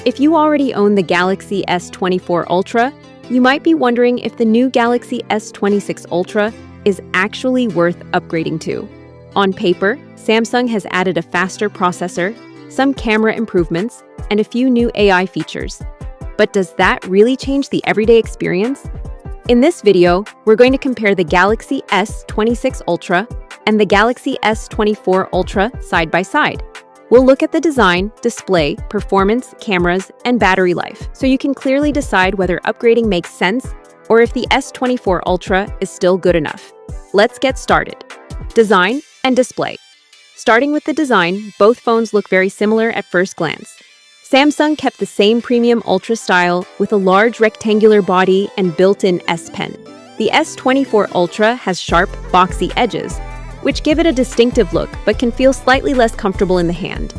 If you already own the Galaxy S24 Ultra, you might be wondering if the new Galaxy S26 Ultra is actually worth upgrading to. On paper, Samsung has added a faster processor, some camera improvements, and a few new AI features. But does that really change the everyday experience? In this video, we're going to compare the Galaxy S26 Ultra and the Galaxy S24 Ultra side by side. We'll look at the design, display, performance, cameras, and battery life, so you can clearly decide whether upgrading makes sense or if the S24 Ultra is still good enough. Let's get started. Design and display. Starting with the design, both phones look very similar at first glance. Samsung kept the same premium Ultra style with a large rectangular body and built-in S Pen. The S24 Ultra has sharp, boxy edges, which give it a distinctive look but can feel slightly less comfortable in the hand.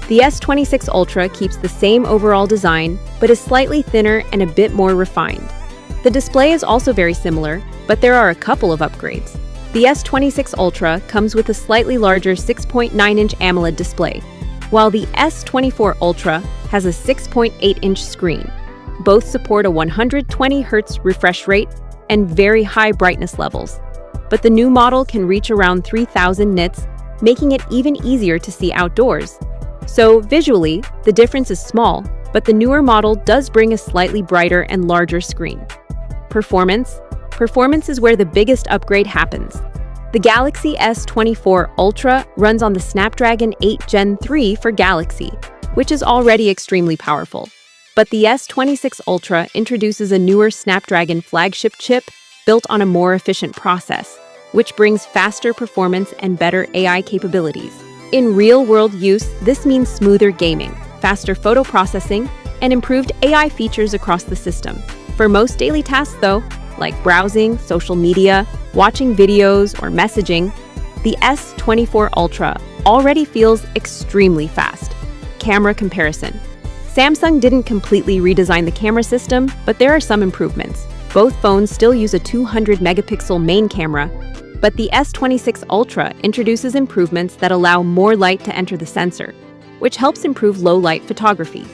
The S26 Ultra keeps the same overall design, but is slightly thinner and a bit more refined. The display is also very similar, but there are a couple of upgrades. The S26 Ultra comes with a slightly larger 6.9-inch AMOLED display, while the S24 Ultra has a 6.8-inch screen. Both support a 120 Hz refresh rate and very high brightness levels. But the new model can reach around 3000 nits, making it even easier to see outdoors. So visually, the difference is small, but the newer model does bring a slightly brighter and larger screen. Performance is where the biggest upgrade happens. The Galaxy S24 Ultra runs on the Snapdragon 8 Gen 3 for Galaxy, which is already extremely powerful. But the S26 Ultra introduces a newer Snapdragon flagship chip built on a more efficient process, which brings faster performance and better AI capabilities. In real-world use, this means smoother gaming, faster photo processing, and improved AI features across the system. For most daily tasks, though, like browsing, social media, watching videos, or messaging, the S24 Ultra already feels extremely fast. Camera comparison. Samsung didn't completely redesign the camera system, but there are some improvements. Both phones still use a 200-megapixel main camera, but the S26 Ultra introduces improvements that allow more light to enter the sensor, which helps improve low-light photography.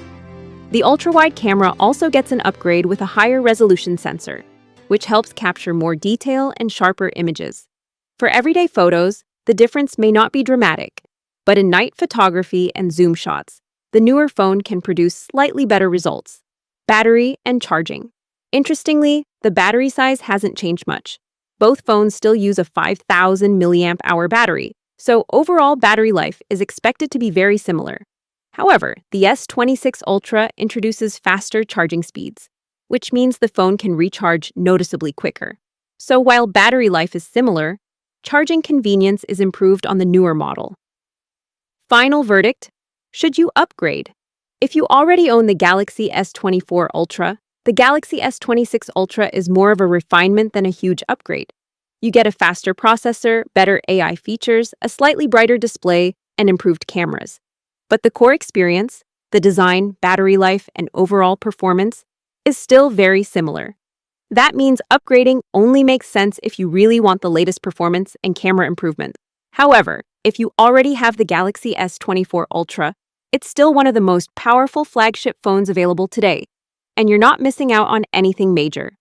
The ultra-wide camera also gets an upgrade with a higher resolution sensor, which helps capture more detail and sharper images. For everyday photos, the difference may not be dramatic, but in night photography and zoom shots, the newer phone can produce slightly better results. Battery and charging. Interestingly, the battery size hasn't changed much. Both phones still use a 5000 mAh battery, so overall battery life is expected to be very similar. However, the S26 Ultra introduces faster charging speeds, which means the phone can recharge noticeably quicker. So while battery life is similar, charging convenience is improved on the newer model. Final verdict: should you upgrade? If you already own the Galaxy S24 Ultra, the Galaxy S26 Ultra is more of a refinement than a huge upgrade. You get a faster processor, better AI features, a slightly brighter display, and improved cameras. But the core experience, the design, battery life, and overall performance, is still very similar. That means upgrading only makes sense if you really want the latest performance and camera improvement. However, if you already have the Galaxy S24 Ultra, it's still one of the most powerful flagship phones available today, and you're not missing out on anything major.